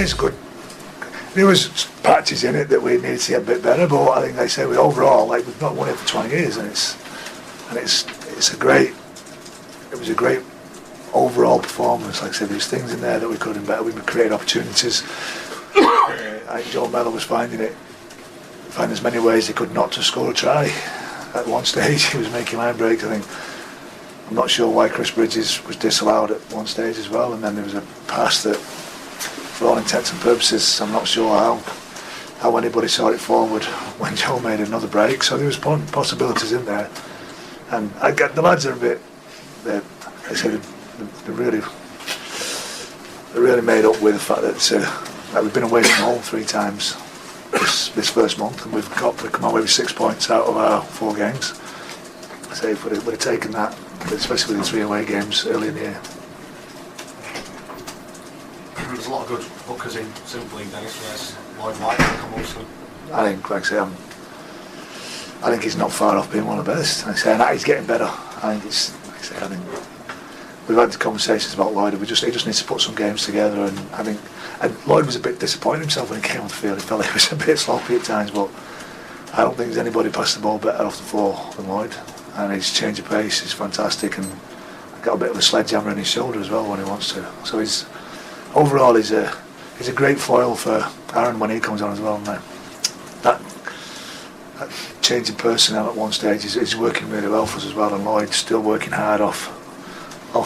It's good. There was patches in it that we needed to get a bit better, but I think they say overall, like, we've not won it for 20 years, and it's a great. It was a great overall performance. Like I said, there's things in there that we could have better. We created opportunities. I think Joe Mello was finding as many ways he could not to score a try. At one stage, he was making line breaks. I'm not sure why Chris Bridges was disallowed at one stage as well, and then there was a pass that, for all intents and purposes, I'm not sure how anybody saw it forward when Joe made another break. So there was possibilities in there, and I get the lads are a bit. They really made up with the fact that we've been away from home 3 times this first month, and we've come away with 6 points out of our 4 games. So if we'd have taken that, especially with the 3 away games early in the year. There's a lot of good hookers in Super League, Dennis. Where's Lloyd White come also? I think, like I say, I think he's not far off being one of the best. Like I say, and he's getting better. I think we've had conversations about Lloyd. He just needs to put some games together, and Lloyd was a bit disappointed himself when he came on the field. He felt he was a bit sloppy at times, but I don't think there's anybody passed the ball better off the floor than Lloyd. And his change of pace is fantastic, and got a bit of a sledgehammer in his shoulder as well when he wants to. So he's a great foil for Aaron when he comes on as well. And that change in personnel at one stage is working really well for us as well, and Lloyd's still working hard off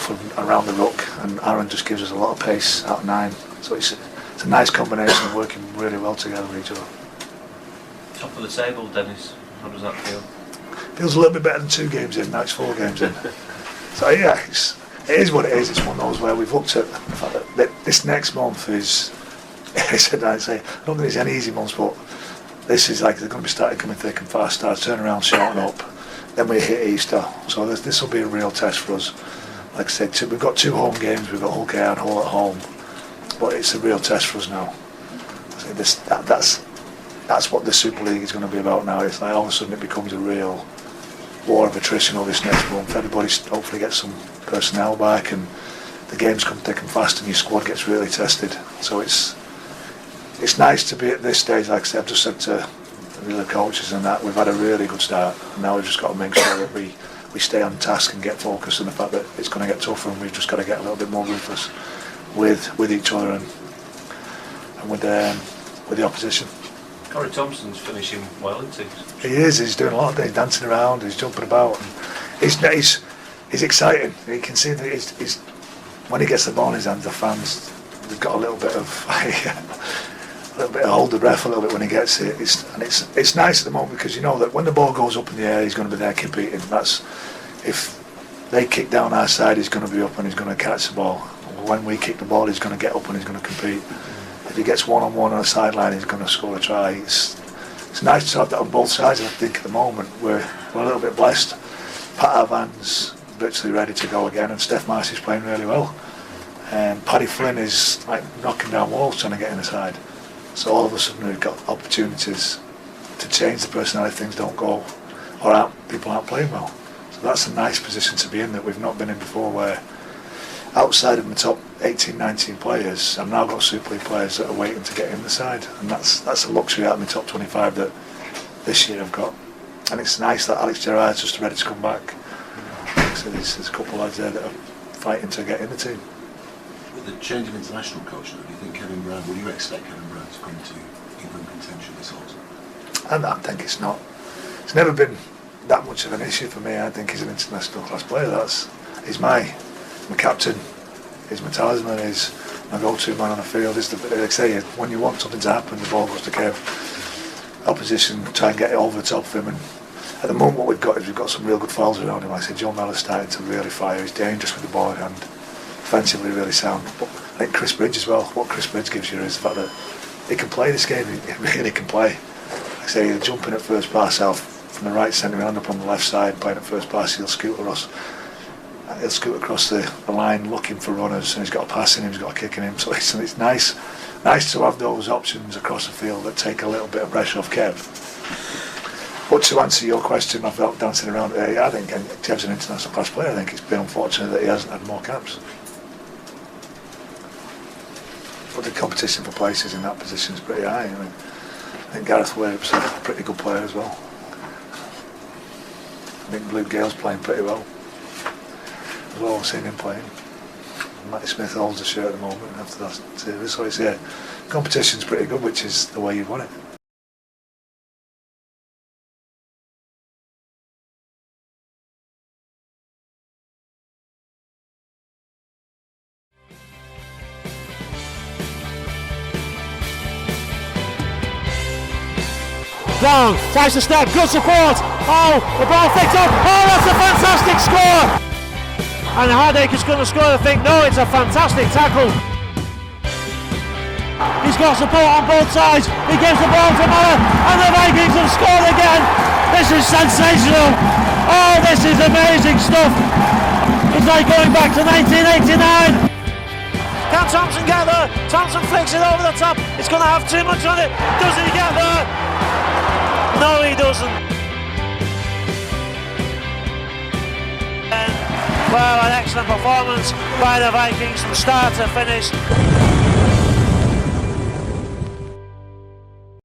and around the ruck, and Aaron just gives us a lot of pace out 9. So it's a nice combination of working really well together with each other. Top of the table, Dennis. How does that feel? Feels a little bit better than 2 games in. Now it's 4 games in. So yeah, it is what it is. It's one of those where we've looked at the fact that this next month is. I don't think there's any easy months, but this is like they're going to be starting coming thick and fast. Start turning around, shorten up. Then we hit Easter, so this will be a real test for us. Like I said, we've got 2 home games. We've got Hull and Hull at home, but it's a real test for us now. That's what the Super League is going to be about now. It's like all of a sudden it becomes a real war of attrition over this next month. Everybody hopefully gets some personnel back, and the games come thick and fast, and your squad gets really tested. So it's nice to be at this stage. Like I said, I've just said to the other coaches and that we've had a really good start, and now we've just got to make sure that we stay on task and get focused on the fact that it's going to get tougher, and we've just got to get a little bit more ruthless with each other and with the opposition. Corey Thompson's finishing well, isn't he? He is. He's doing a lot of things, dancing around. He's jumping about. And he's exciting. You can see that he's when he gets the ball in his hands, the fans they've got a little bit of hold the breath a little bit when he gets it. It's nice at the moment because you know that when the ball goes up in the air, he's going to be there competing. That's if they kick down our side, he's going to be up and he's going to catch the ball. When we kick the ball, he's going to get up and he's going to compete. If he gets one-on-one on the sideline, he's going to score a try. It's nice to have that on both sides. I think at the moment we're a little bit blessed. Pat Van's virtually ready to go again, and Steph Marcy's playing really well. And Paddy Flynn is like knocking down walls trying to get in the side. So all of a sudden we've got opportunities to change the personnel if things don't go or people aren't playing well. So that's a nice position to be in that we've not been in before, where outside of the top 18, 19 players, I've now got Super League players that are waiting to get in the side, and that's a luxury out of my top 25 that this year I've got. And it's nice that Alex Gerrard's just ready to come back. So there's a couple of lads there that are fighting to get in the team. With the change of international coach, do you think would you expect Kevin Brown to come to England contention this autumn? And I think it's never been that much of an issue for me. I think he's an international class player. He's my captain, he's my talisman, he's my go-to man on the field. Like I say, when you want something to happen, the ball goes to Kev. Opposition try and get it over the top of him, and at the moment what we've got some real good fouls around him. Like I said, Joe Mellor's starting to really fire. He's dangerous with the ball in hand, defensively really sound. But I think Chris Bridge as well, what Chris Bridge gives you is the fact that he can play this game. He really can play. Like I say, he'll jump in at first pass out from the right centre, he'll end up on the left side playing at first pass. He'll scoot across the line looking for runners, and he's got a pass in him, he's got a kick in him. So it's nice to have those options across the field that take a little bit of pressure off Kev. But to answer your question about dancing around, I think Kev's an international class player. I think it's been unfortunate that he hasn't had more caps. but the competition for places in that position is pretty high. I mean, I think Gareth Wake's a pretty good player as well. I think Blue Gale's playing pretty well as well. I've seen him playing. Matty Smith holds the shirt at the moment after that series, so it's, yeah, competition's pretty good, which is the way you want it. Brown tries to step, good support. Oh, the ball flicked up. Oh, that's a fantastic score. And Hardaker is going to score, I think. No, it's a fantastic tackle. He's got support on both sides. He gives the ball to Muller, and the Vikings have scored again. This is sensational. Oh, this is amazing stuff. It's like going back to 1989. Can Thompson get there? Thompson flicks it over the top. It's going to have too much on it. Does he get there? No, he doesn't. Well, an excellent performance by the Vikings from start to finish.